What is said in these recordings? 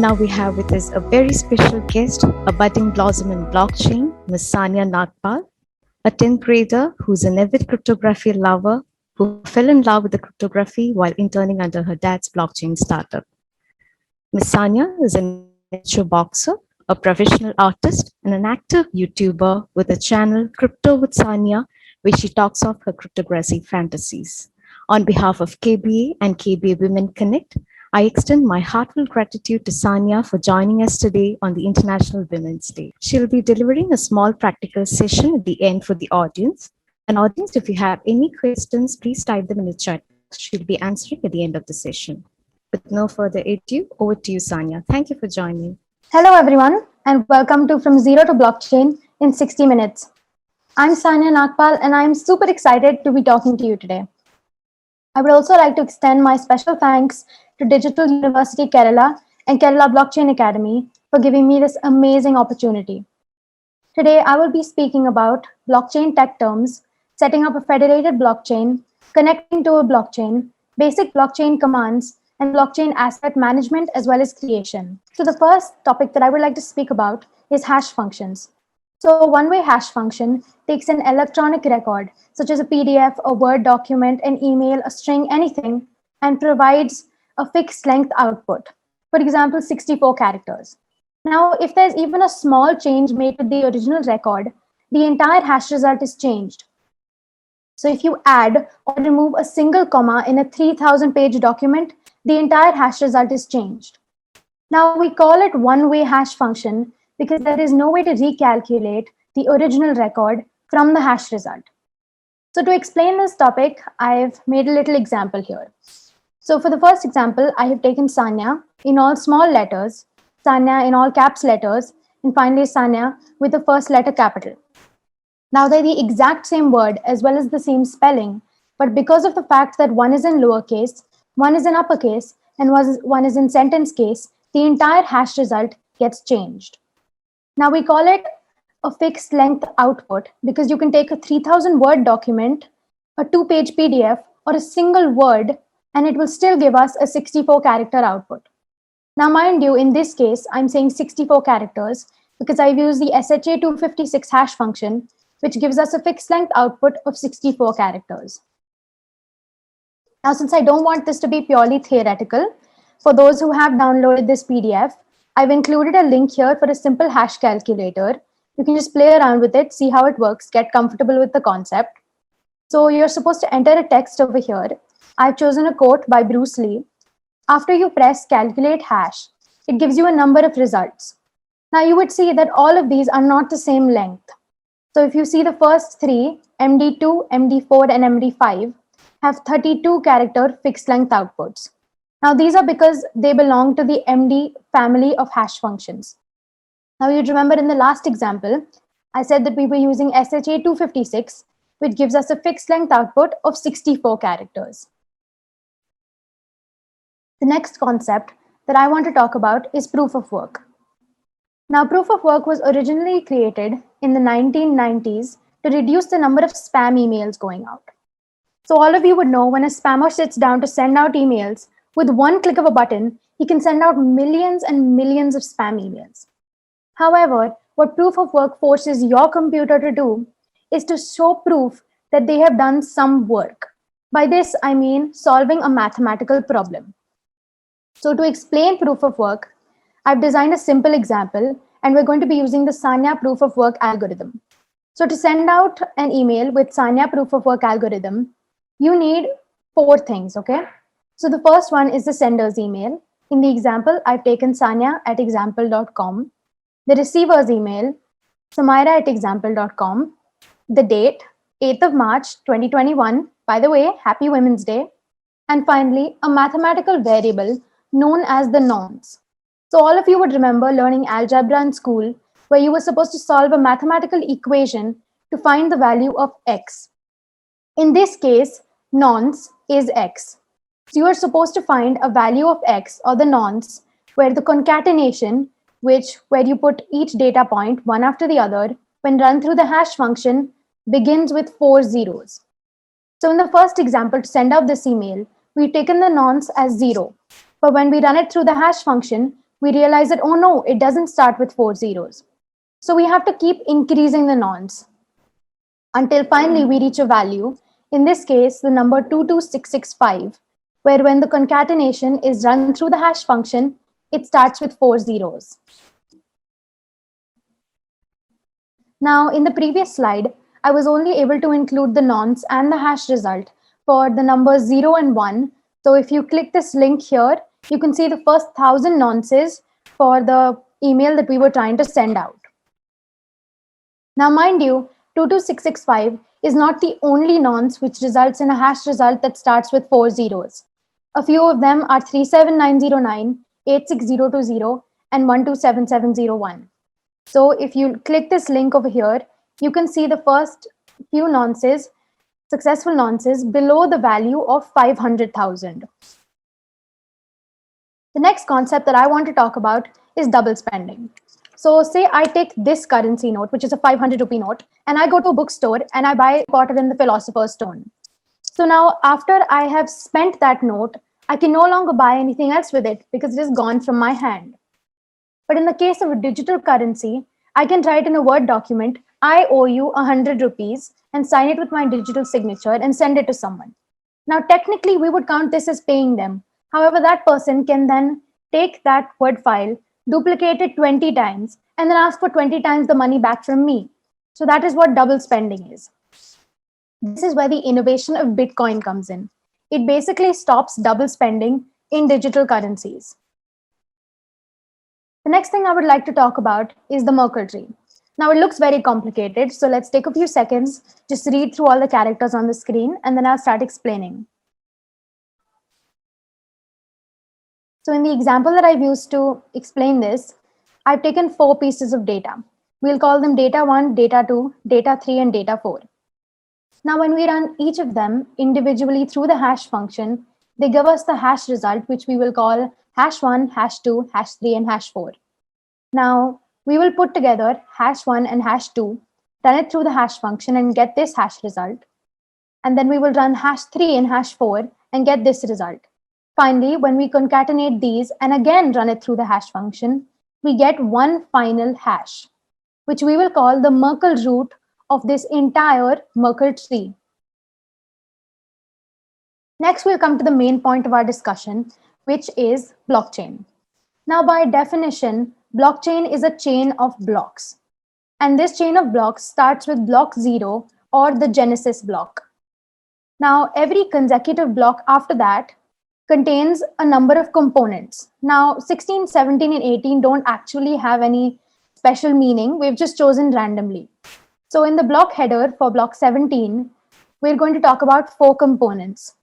Now we have with us a very special guest, a budding blossom in blockchain, Ms. Sania Nagpal, a 10th grader who's an avid cryptography lover who fell in love with the cryptography while interning under her dad's blockchain startup. Ms. Sania is an amateur boxer, a professional artist, and an active YouTuber with a channel Crypto with Sania, where she talks of her cryptography fantasies. On behalf of KBA and KBA Women Connect, I extend my heartfelt gratitude to Sania for joining us today on the International Women's Day. She'll be delivering a small practical session at the end for the audience. And audience, if you have any questions, please type them in the chat box. She'll be answering at the end of the session. With no further ado, over to you, Sania. Thank you for joining. Hello, everyone, and welcome to From Zero to Blockchain in 60 Minutes. I'm Sania Nagpal, and I'm super excited to be talking to you today. I would also like to extend my special thanks to Digital University Kerala and Kerala Blockchain Academy for giving me this amazing opportunity. Today, I will be speaking about blockchain tech terms, setting up a federated blockchain, connecting to a blockchain, basic blockchain commands, and blockchain asset management as well as creation. So the first topic that I would like to speak about is hash functions. So a one-way hash function takes an electronic record, such as a PDF, a Word document, an email, a string, anything, and provides a fixed length output. For example, 64 characters. Now, if there's even a small change made to the original record, the entire hash result is changed. So if you add or remove a single comma in a 3,000-page document, the entire hash result is changed. Now we call it one-way hash function because there is no way to recalculate the original record from the hash result. So to explain this topic, I've made a little example here. So for the first example, I have taken Sanya in all small letters, Sanya in all caps letters, and finally Sanya with the first letter capital. Now they're the exact same word as well as the same spelling, but because of the fact that one is in lowercase, one is in uppercase, and one is in sentence case, the entire hash result gets changed. Now we call it a fixed length output because you can take a 3,000 word document, a 2-page PDF, or a single word, and it will still give us a 64 character output. Now mind you, in this case, I'm saying 64 characters because I've used the SHA-256 hash function, which gives us a fixed length output of 64 characters. Now, since I don't want this to be purely theoretical, for those who have downloaded this PDF, I've included a link here for a simple hash calculator. You can just play around with it, see how it works, get comfortable with the concept. So you're supposed to enter a text over here. I've chosen a quote by Bruce Lee. After you press calculate hash, it gives you a number of results. Now you would see that all of these are not the same length. So if you see the first three, MD2, MD4, and MD5, have 32 character fixed length outputs. Now these are because they belong to the MD family of hash functions. Now you'd remember in the last example, I said that we were using SHA-256, which gives us a fixed length output of 64 characters. The next concept that I want to talk about is proof of work. Now proof of work was originally created in the 1990s to reduce the number of spam emails going out. So all of you would know when a spammer sits down to send out emails, with one click of a button, he can send out millions and millions of spam emails. However, what proof of work forces your computer to do is to show proof that they have done some work. By this, I mean solving a mathematical problem. So to explain proof of work, I've designed a simple example, and we're going to be using the Sanya proof of work algorithm. So to send out an email with Sanya proof of work algorithm, you need 4 things, okay? So the first one is the sender's email. In the example, I've taken sanya@example.com. The receiver's email, samaira@example.com. The date, 8th of March, 2021. By the way, happy Women's Day. And finally, a mathematical variable known as the nonce. So all of you would remember learning algebra in school, where you were supposed to solve a mathematical equation to find the value of x. In this case, nonce is x. So you are supposed to find a value of x, or the nonce, where the concatenation, where you put each data point one after the other, when run through the hash function, begins with 4 zeros. So in the first example, to send out this email, we've taken the nonce as 0. But when we run it through the hash function, we realize that, oh no, it doesn't start with 4 zeros. So we have to keep increasing the nonce until finally we reach a value, in this case, the number 22665, where when the concatenation is run through the hash function, it starts with 4 zeros. Now, in the previous slide, I was only able to include the nonce and the hash result for the numbers 0 and 1. So if you click this link here, you can see the first 1,000 nonces for the email that we were trying to send out. Now, mind you, 22665 is not the only nonce which results in a hash result that starts with 4 zeros. A few of them are 37909, 86020, and 127701. So if you click this link over here, you can see the first few nonces, successful nonces below the value of 500,000. The next concept that I want to talk about is double spending. So say I take this currency note, which is a 500 rupee note, and I go to a bookstore and I buy Potter and the Philosopher's Stone. So now after I have spent that note, I can no longer buy anything else with it because it is gone from my hand. But in the case of a digital currency, I can write in a Word document, I owe you 100 rupees, and sign it with my digital signature and send it to someone. Now, technically, we would count this as paying them. However, that person can then take that Word file, duplicate it 20 times, and then ask for 20 times the money back from me. So that is what double spending is. This is where the innovation of Bitcoin comes in. It basically stops double spending in digital currencies. The next thing I would like to talk about is the Merkle tree. Now it looks very complicated, so let's take a few seconds, just read through all the characters on the screen, and then I'll start explaining. So in the example that I've used to explain this, I've taken 4 pieces of data. We'll call them data 1, data 2, data 3, and data 4. Now when we run each of them individually through the hash function, they give us the hash result, which we will call hash 1, hash 2, hash 3, and hash 4. Now, we will put together hash 1 and hash 2, run it through the hash function and get this hash result. And then we will run hash 3 and hash 4 and get this result. Finally, when we concatenate these and again run it through the hash function, we get one final hash, which we will call the Merkle root of this entire Merkle tree. Next, we'll come to the main point of our discussion, which is blockchain. Now, by definition, blockchain is a chain of blocks. And this chain of blocks starts with block 0 or the Genesis block. Now, every consecutive block after that contains a number of components. Now, 16, 17, and 18 don't actually have any special meaning. We've just chosen randomly. So in the block header for block 17, we're going to talk about 4 components.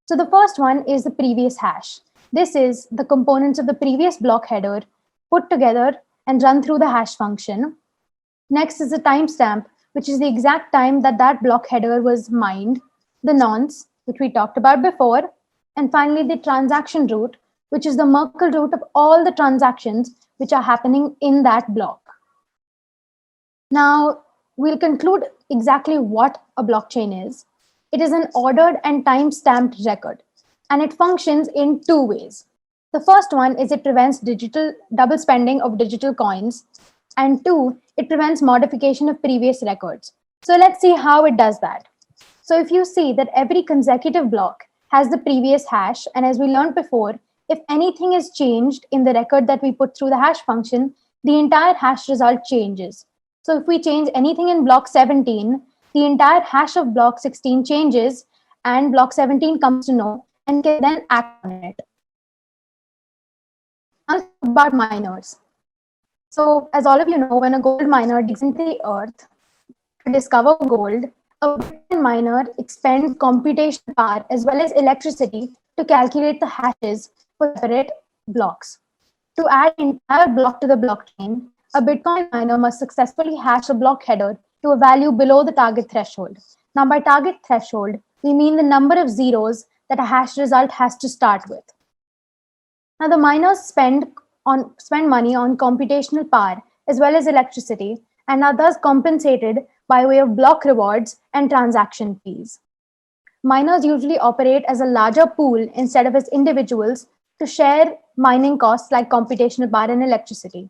So the first one is the previous hash. This is the components of the previous block header put together and run through the hash function. Next is the timestamp, which is the exact time that that block header was mined, the nonce, which we talked about before, and finally the transaction root, which is the Merkle root of all the transactions which are happening in that block. Now, we'll conclude exactly what a blockchain is. It is an ordered and time-stamped record, and it functions in 2 ways. The first one is it prevents digital double spending of digital coins, and 2, it prevents modification of previous records. So let's see how it does that. So if you see that every consecutive block has the previous hash, and as we learned before, if anything is changed in the record that we put through the hash function, the entire hash result changes. So if we change anything in block 17, the entire hash of block 16 changes, and block 17 comes to know and can then act on it. Now about miners. So as all of you know, when a gold miner digs into the earth to discover gold, a Bitcoin miner expends computational power as well as electricity to calculate the hashes for separate blocks. To add an entire block to the blockchain, a Bitcoin miner must successfully hash a block header to a value below the target threshold. Now, by target threshold, we mean the number of zeros that a hash result has to start with. Now, the miners spend money on computational power as well as electricity and are thus compensated by way of block rewards and transaction fees. Miners usually operate as a larger pool instead of as individuals to share mining costs like computational power and electricity.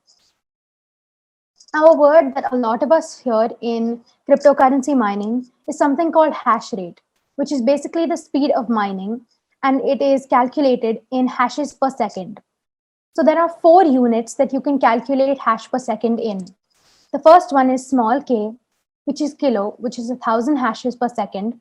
Now, a word that a lot of us hear in cryptocurrency mining is something called hash rate, which is basically the speed of mining, and it is calculated in hashes per second. So there are 4 units that you can calculate hash per second in. The first one is small k, which is kilo, which is 1,000 hashes per second,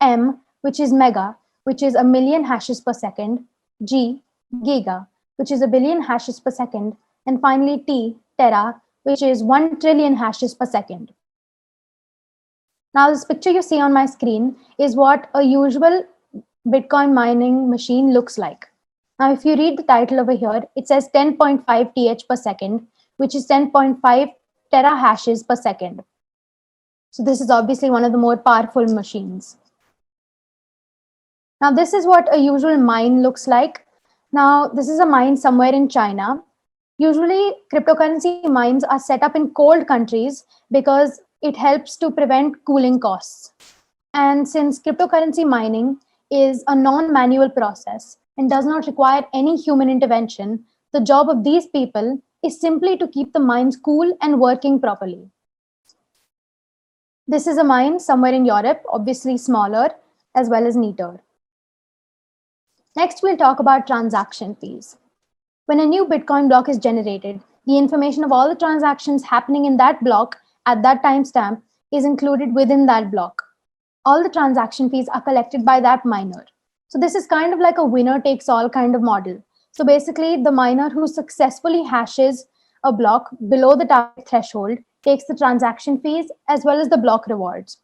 m, which is mega, which is 1,000,000 hashes per second, g, giga, which is 1 billion hashes per second, and finally t, tera, which is 1 trillion hashes per second. Now, this picture you see on my screen is what a usual Bitcoin mining machine looks like. Now, if you read the title over here, it says 10.5 TH per second, which is 10.5 tera hashes per second. So this is obviously one of the more powerful machines. Now, this is what a usual mine looks like. Now, this is a mine somewhere in China. Usually, cryptocurrency mines are set up in cold countries because it helps to prevent cooling costs. And since cryptocurrency mining is a non-manual process and does not require any human intervention, the job of these people is simply to keep the mines cool and working properly. This is a mine somewhere in Europe, obviously smaller as well as neater. Next, we'll talk about transaction fees. When a new Bitcoin block is generated, the information of all the transactions happening in that block at that timestamp is included within that block. All the transaction fees are collected by that miner. So this is kind of like a winner takes all kind of model. So basically, the miner who successfully hashes a block below the target threshold takes the transaction fees as well as the block rewards.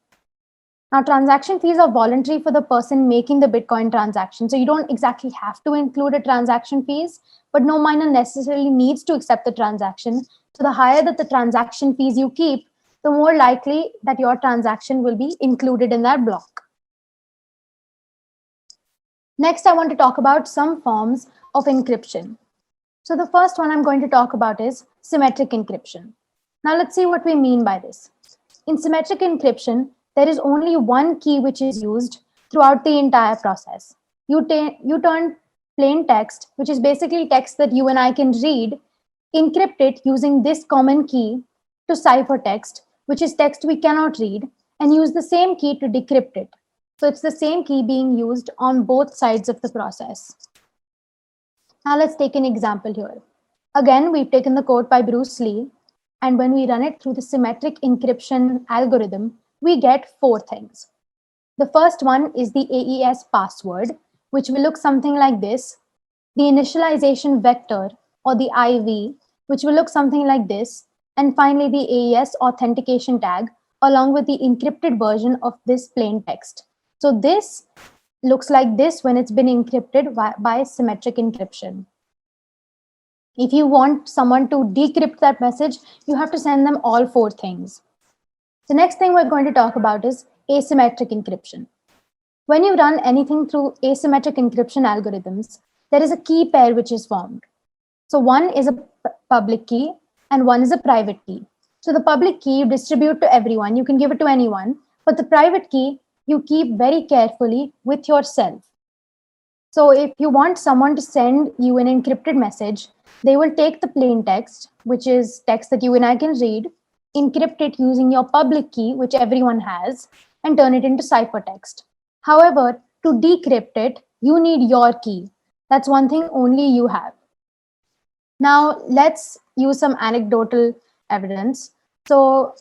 Now, transaction fees are voluntary for the person making the Bitcoin transaction. So you don't exactly have to include a transaction fees, but no miner necessarily needs to accept the transaction. So the higher that the transaction fees you keep, the more likely that your transaction will be included in that block. Next, I want to talk about some forms of encryption. So the first one I'm going to talk about is symmetric encryption. Now let's see what we mean by this. In symmetric encryption, there is only one key which is used throughout the entire process. You turn plain text, which is basically text that you and I can read, encrypt it using this common key to ciphertext, which is text we cannot read, and use the same key to decrypt it. So it's the same key being used on both sides of the process. Now let's take an example here. Again, we've taken the quote by Bruce Lee, and when we run it through the symmetric encryption algorithm, we get 4 things. The first one is the AES password, which will look something like this. The initialization vector, or the IV, which will look something like this. And finally, the AES authentication tag, along with the encrypted version of this plain text. So this looks like this when it's been encrypted by symmetric encryption. If you want someone to decrypt that message, you have to send them all 4 things. The next thing we're going to talk about is asymmetric encryption. When you run anything through asymmetric encryption algorithms, there is a key pair which is formed. So one is a public key and one is a private key. So the public key you distribute to everyone, you can give it to anyone, but the private key you keep very carefully with yourself. So if you want someone to send you an encrypted message, they will take the plain text, which is text that you and I can read, encrypt it using your public key, which everyone has, and turn it into ciphertext. However, to decrypt it, you need your key. That's one thing only you have. Now, let's use some anecdotal evidence. So,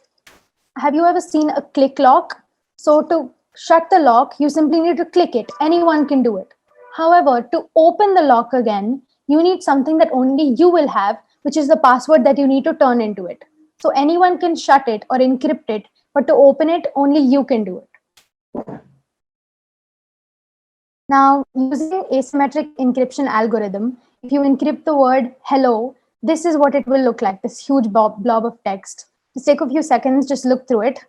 have you ever seen a click lock? So, to shut the lock, you simply need to click it. Anyone can do it. However, to open the lock again, you need something that only you will have, which is the password that you need to turn into it. So anyone can shut it or encrypt it, but to open it, only you can do it. Now, using asymmetric encryption algorithm, if you encrypt the word hello, this is what it will look like, this huge blob of text. Just take a few seconds, just look through it.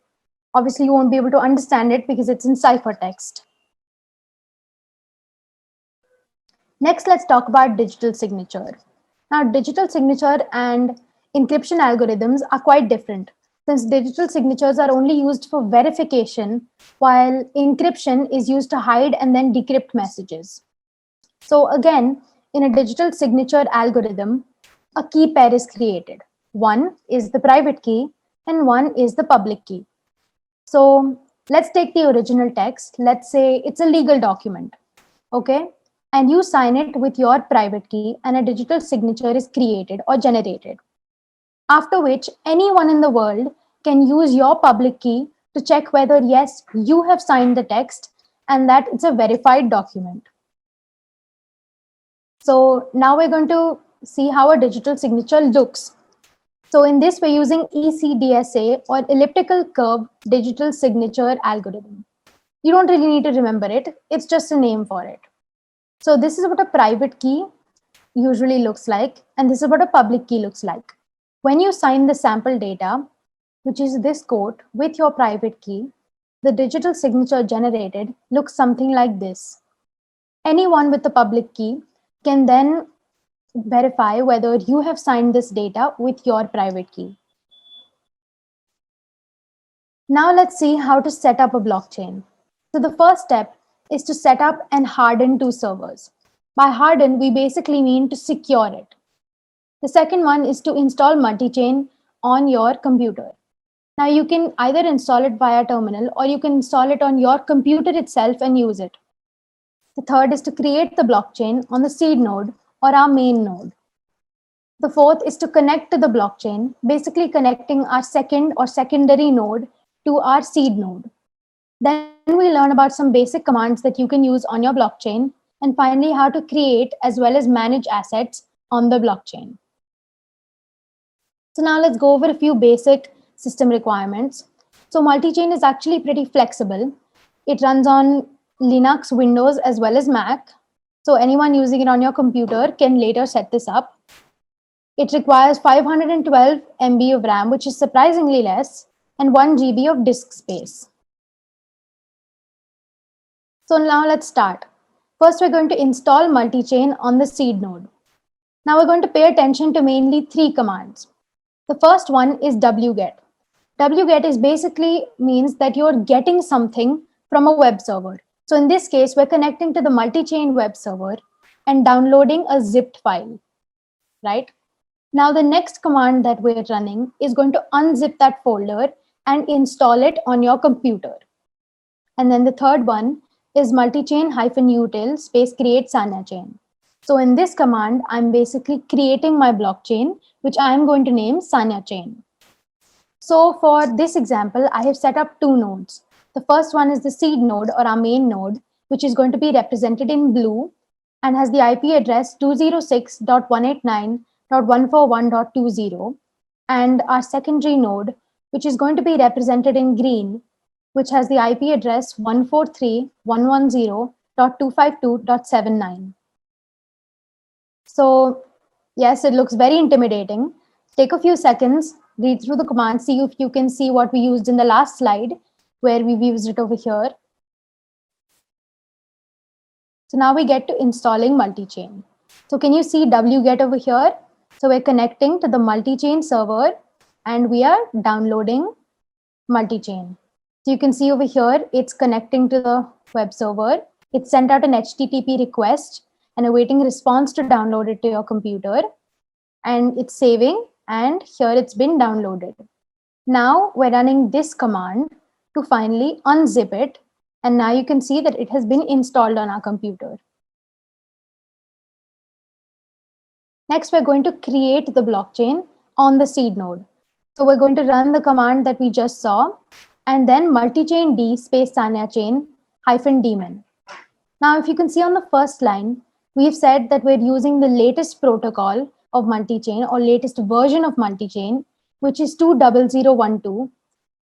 Obviously, you won't be able to understand it because it's in ciphertext. Next, let's talk about digital signature. Now, digital signature and encryption algorithms are quite different, since digital signatures are only used for verification, while encryption is used to hide and then decrypt messages. So again, in a digital signature algorithm, a key pair is created. One is the private key and one is the public key. So let's take the original text. Let's say it's a legal document, okay? And you sign it with your private key and a digital signature is created or generated. After which anyone in the world can use your public key to check whether yes, you have signed the text and that it's a verified document. So now we're going to see how a digital signature looks. So in this, we're using ECDSA or elliptical curve digital signature algorithm. You don't really need to remember it. It's just a name for it. So this is what a private key usually looks like, and this is what a public key looks like. When you sign the sample data, which is this code, with your private key, the digital signature generated looks something like this. Anyone with the public key can then verify whether you have signed this data with your private key. Now let's see how to set up a blockchain. So the first step is to set up and harden two servers. By harden, we basically mean to secure it. The second one is to install multi-chain on your computer. Now you can either install it via terminal or you can install it on your computer itself and use it. The third is to create the blockchain on the seed node or our main node. The fourth is to connect to the blockchain, basically connecting our second or secondary node to our seed node. Then we learn about some basic commands that you can use on your blockchain, and finally how to create as well as manage assets on the blockchain. So now let's go over a few basic system requirements. So multi-chain is actually pretty flexible. It runs on Linux, Windows, as well as Mac. So anyone using it on your computer can later set this up. It requires 512 MB of RAM, which is surprisingly less, and 1 GB of disk space. So now let's start. First, we're going to install multi-chain on the seed node. Now we're going to pay attention to mainly three commands. The first one is wget. Wget is basically means that you're getting something from a web server. So in this case, we're connecting to the multi-chain web server and downloading a zipped file, right? Now the next command that we're running is going to unzip that folder and install it on your computer. And then the third one is multi-chain -util space create Sanya chain. So in this command, I'm basically creating my blockchain, which I'm going to name Sanya chain. So for this example, I have set up two nodes. The first one is the seed node or our main node, which is going to be represented in blue and has the IP address 206.189.141.20. And our secondary node, which is going to be represented in green, which has the IP address 143.110.252.79. So yes, it looks very intimidating. Take a few seconds, read through the command, see if you can see what we used in the last slide, where we've used it over here. So now we get to installing multi-chain. So can you see wget over here? So we're connecting to the multi-chain server and we are downloading multi-chain. So you can see over here, it's connecting to the web server. It sent out an HTTP request and awaiting response to download it to your computer. And it's saving, and here it's been downloaded. Now we're running this command to finally unzip it. And now you can see that it has been installed on our computer. Next, we're going to create the blockchain on the seed node. So we're going to run the command that we just saw, and then multi-chain d space Sanya chain -daemon. Now, if you can see on the first line, we've said that we're using the latest protocol of multi-chain or latest version of multi-chain, which is 20012,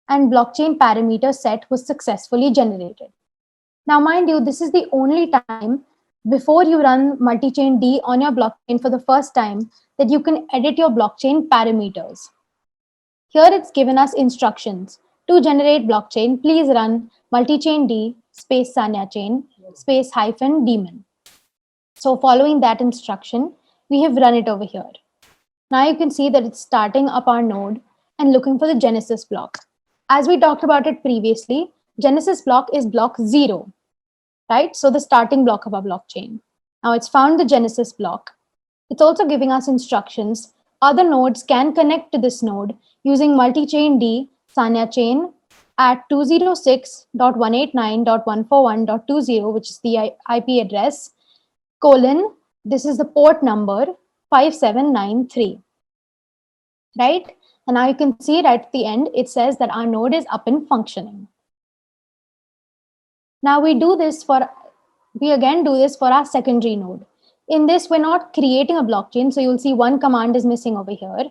and blockchain parameter set was successfully generated. Now, mind you, this is the only time before you run multi-chain D on your blockchain for the first time that you can edit your blockchain parameters. Here it's given us instructions. To generate blockchain, please run multi-chain D space Sanya chain space -daemon. So following that instruction, we have run it over here. Now you can see that it's starting up our node and looking for the Genesis block. As we talked about it previously, Genesis block is block 0, right? So the starting block of our blockchain. Now it's found the Genesis block. It's also giving us instructions. Other nodes can connect to this node using multi-chain D, Sanya chain at 206.189.141.20, which is the IP address, colon, this is the port number 5793, right? And now you can see right at the end, it says that our node is up and functioning. Now we again do this for our secondary node. In this, we're not creating a blockchain. So you'll see one command is missing over here.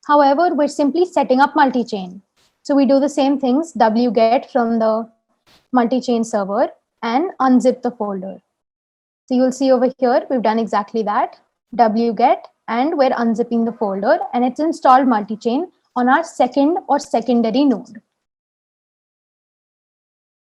However, we're simply setting up multi-chain. So we do the same things, wget from the multi-chain server and unzip the folder. So you'll see over here, we've done exactly that, wget, and we're unzipping the folder, and it's installed multi-chain on our second or secondary node.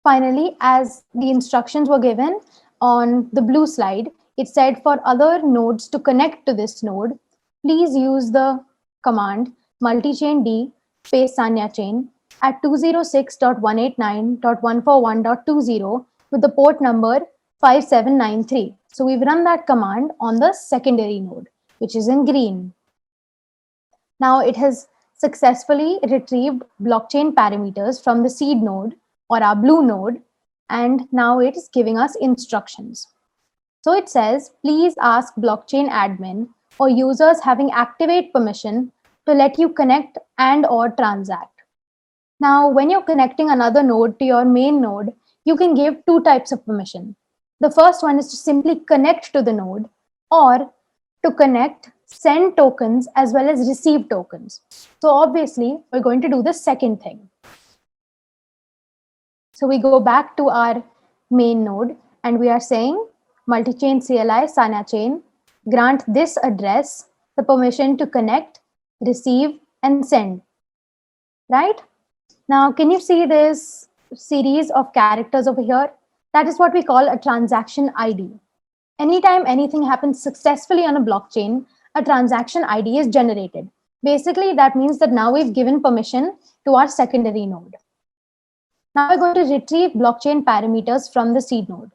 Finally, as the instructions were given on the blue slide, it said for other nodes to connect to this node, please use the command multi-chain D space Sanya chain at 206.189.141.20 with the port number 5793. So we've run that command on the secondary node, which is in green. Now it has successfully retrieved blockchain parameters from the seed node or our blue node, and now it is giving us instructions. So it says, please ask blockchain admin or users having activate permission to let you connect and or transact. Now, when you're connecting another node to your main node, you can give two types of permission. The first one is to simply connect to the node, or to connect, send tokens as well as receive tokens. So obviously, we're going to do the second thing. So we go back to our main node and we are saying multi-chain CLI Sanya chain, grant this address the permission to connect, receive, and send, right? Now, can you see this series of characters over here? That is what we call a transaction ID. Anytime anything happens successfully on a blockchain, a transaction ID is generated. Basically, that means that now we've given permission to our secondary node. Now we're going to retrieve blockchain parameters from the seed node.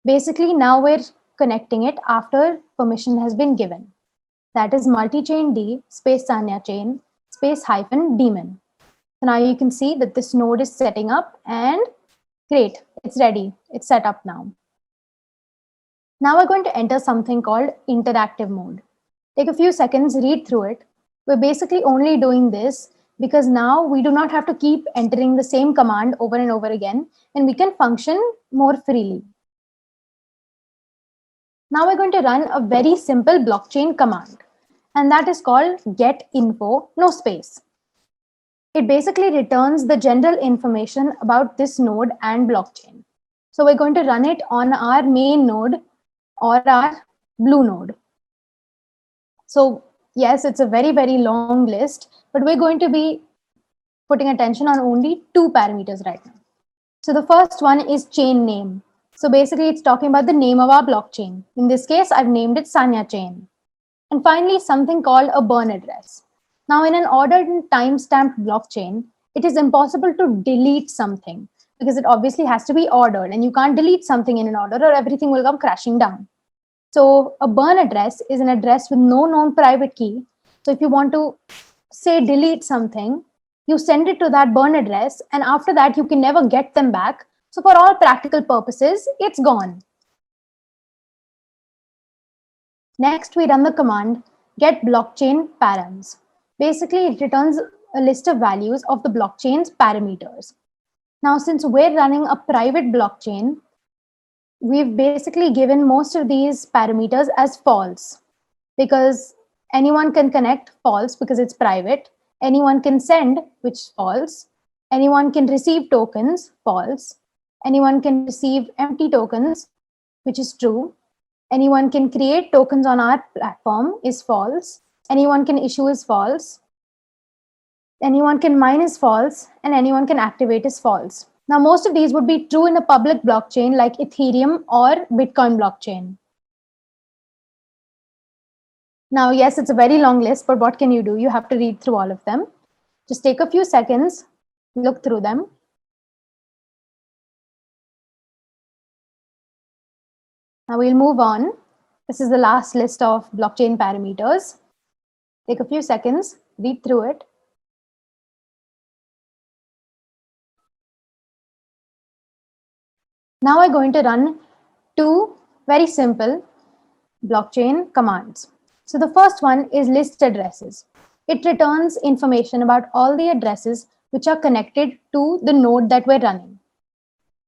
Basically, now we're connecting it after permission has been given. That is multi-chain D space Sanya chain space hyphen daemon. So now you can see that this node is setting up, and great, it's ready. It's set up now. Now we're going to enter something called interactive mode. Take a few seconds, read through it. We're basically only doing this because now we do not have to keep entering the same command over and over again, and we can function more freely. Now we're going to run a very simple blockchain command, and that is called get info, no space. It basically returns the general information about this node and blockchain. So we're going to run it on our main node or our blue node. So yes, it's a very, very long list, but we're going to be putting attention on only two parameters right now. So the first one is chain name. So basically it's talking about the name of our blockchain. In this case, I've named it Sanya chain. And finally, something called a burn address. Now in an ordered and time-stamped blockchain, it is impossible to delete something because it obviously has to be ordered, and you can't delete something in an order or everything will come crashing down. So a burn address is an address with no known private key. So if you want to say delete something, you send it to that burn address, and after that you can never get them back. So for all practical purposes, it's gone. Next, we run the command get blockchain params. Basically, it returns a list of values of the blockchain's parameters. Now, since we're running a private blockchain, we've basically given most of these parameters as false, because anyone can connect, false, because it's private. Anyone can send, which is false. Anyone can receive tokens, false. Anyone can receive empty tokens, which is true. Anyone can create tokens on our platform is false. Anyone can issue is false. Anyone can mine is false, and anyone can activate is false. Now, most of these would be true in a public blockchain like Ethereum or Bitcoin blockchain. Now, yes, it's a very long list, but what can you do? You have to read through all of them. Just take a few seconds, look through them. Now we'll move on. This is the last list of blockchain parameters. Take a few seconds, read through it. Now I'm going to run two very simple blockchain commands. So the first one is list addresses. It returns information about all the addresses which are connected to the node that we're running.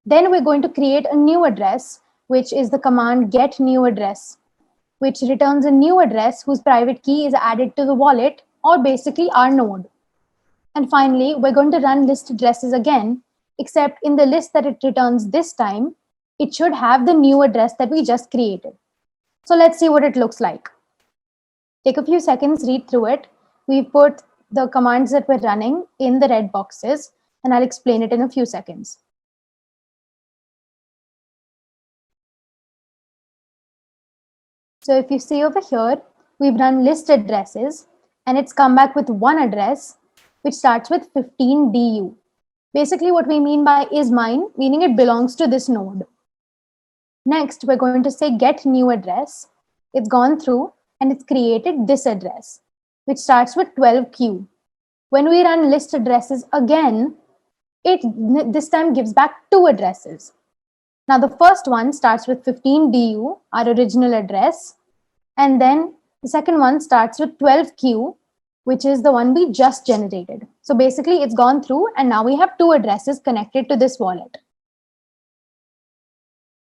Then we're going to create a new address, which is the command get new address, which returns a new address whose private key is added to the wallet, or basically our node. And finally, we're going to run list addresses again, except in the list that it returns this time, it should have the new address that we just created. So let's see what it looks like. Take a few seconds, read through it. We've put the commands that we're running in the red boxes, and I'll explain it in a few seconds. So if you see over here, we've run list addresses, and it's come back with one address, which starts with 15DU. Basically, what we mean by is mine, meaning it belongs to this node. Next, we're going to say get new address. It's gone through and it's created this address, which starts with 12Q. When we run list addresses again, it this time gives back two addresses. Now, the first one starts with 15DU, our original address, and then the second one starts with 12Q, which is the one we just generated. So basically, it's gone through and now we have two addresses connected to this wallet.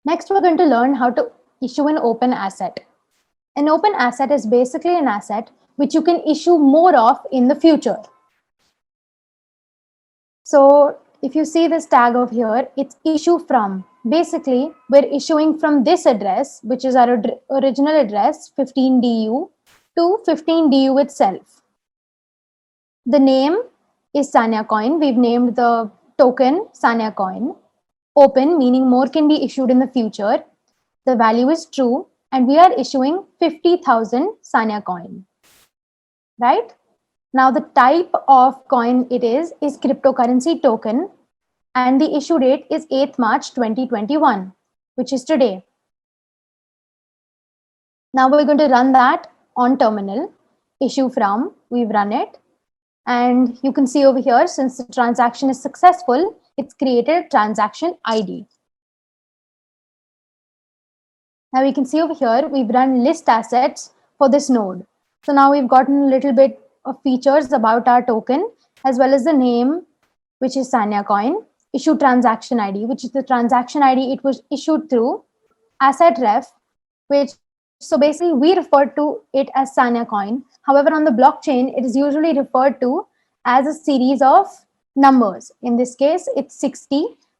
Next, we're going to learn how to issue an open asset. An open asset is basically an asset which you can issue more of in the future. So if you see this tag over here, it's issue from. Basically, we're issuing from this address, which is our original address, 15DU, to 15DU itself. The name is Sanya Coin. We've named the token Sanya Coin. Open, meaning more can be issued in the future. The value is true, and we are issuing 50,000 Sanya Coin. Right? Now, the type of coin it is cryptocurrency token, and the issue date is 8th March 2021, which is today. Now we're going to run that on terminal. Issue from, we've run it. And you can see over here, since the transaction is successful, it's created a transaction ID. Now we can see over here, we've run list assets for this node. So now we've gotten a little bit of features about our token, as well as the name, which is Sanya Coin, issue transaction ID, which is the transaction ID it was issued through, asset ref, which, so basically we refer to it as Sanya Coin. However, on the blockchain, it is usually referred to as a series of numbers. In this case, it's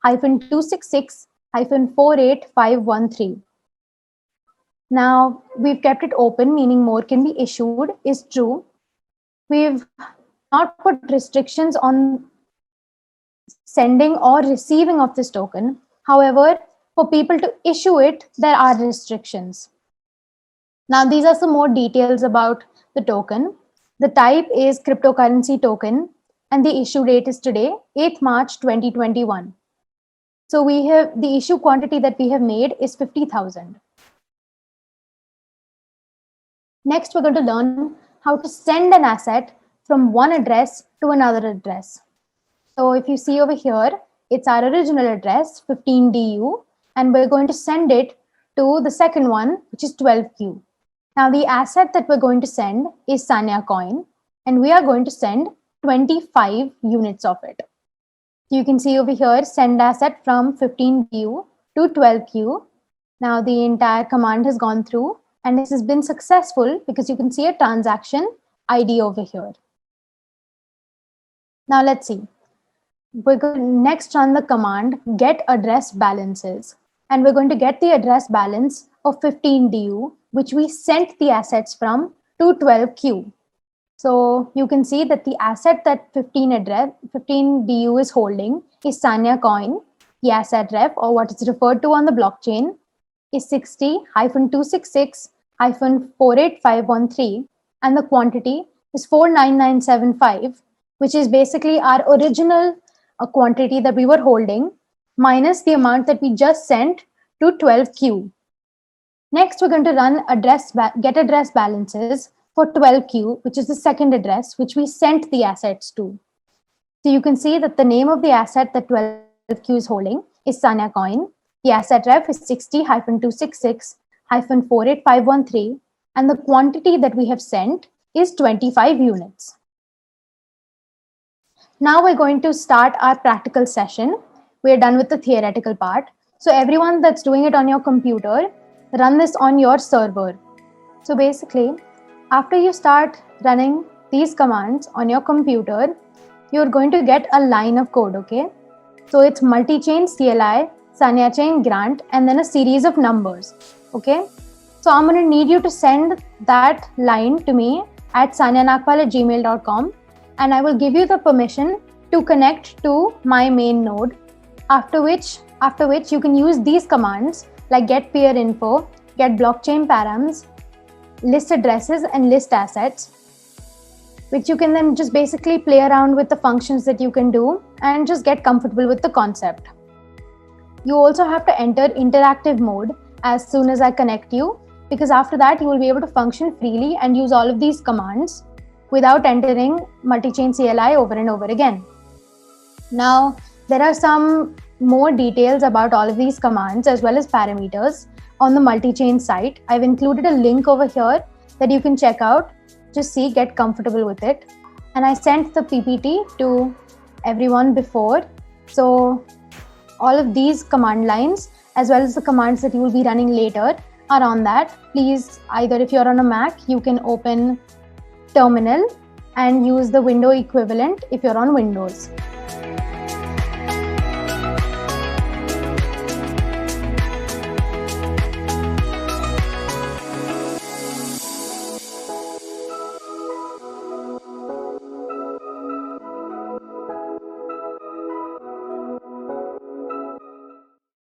60-266-48513. Now, we've kept it open, meaning more can be issued, is true. We've not put restrictions on sending or receiving of this token. However, for people to issue it, there are restrictions. Now, these are some more details about the token. The type is cryptocurrency token, and the issue date is today, 8th March 2021. So we have the issue quantity that we have made is 50,000. Next, we're going to learn how to send an asset from one address to another address. So if you see over here, it's our original address, 15DU, and we're going to send it to the second one, which is 12Q. Now, the asset that we're going to send is Sanya Coin, and we are going to send 25 units of it. You can see over here, send asset from 15DU to 12Q. Now, the entire command has gone through, and this has been successful because you can see a transaction ID over here. Now, let's see. We're going to next run the command get address balances, and we're going to get the address balance of 15DU, which we sent the assets from to 12Q. So you can see that the asset that 15DU is holding is Sanya Coin. The asset ref, or what is referred to on the blockchain, is 60-266-48513, and the quantity is 49975, which is basically our original quantity that we were holding minus the amount that we just sent to 12Q. Next, we're going to run get address balances for 12Q, which is the second address which we sent the assets to. So you can see that the name of the asset that 12Q is holding is Sanya Coin. The asset ref is 60-266-48513, and the quantity that we have sent is 25 units. Now we're going to start our practical session. We're done with the theoretical part. So everyone that's doing it on your computer, run this on your server. So basically, after you start running these commands on your computer, you're going to get a line of code, okay? So it's multi-chain CLI, Sanya chain grant, and then a series of numbers, okay? So I'm going to need you to send that line to me at sanyanakpal@gmail.com, and I will give you the permission to connect to my main node, after which you can use these commands like get peer info, get blockchain params, list addresses, and list assets, which you can then just basically play around with the functions that you can do and just get comfortable with the concept. You also have to enter interactive mode as soon as I connect you, because after that you will be able to function freely and use all of these commands without entering multi-chain CLI over and over again. Now, there are some more details about all of these commands as well as parameters on the multi-chain site. I've included a link over here that you can check out. Just see, get comfortable with it. And I sent the PPT to everyone before. So all of these command lines, as well as the commands that you will be running later, are on that. Please, either if you're on a Mac, you can open Terminal and use the window equivalent if you're on Windows.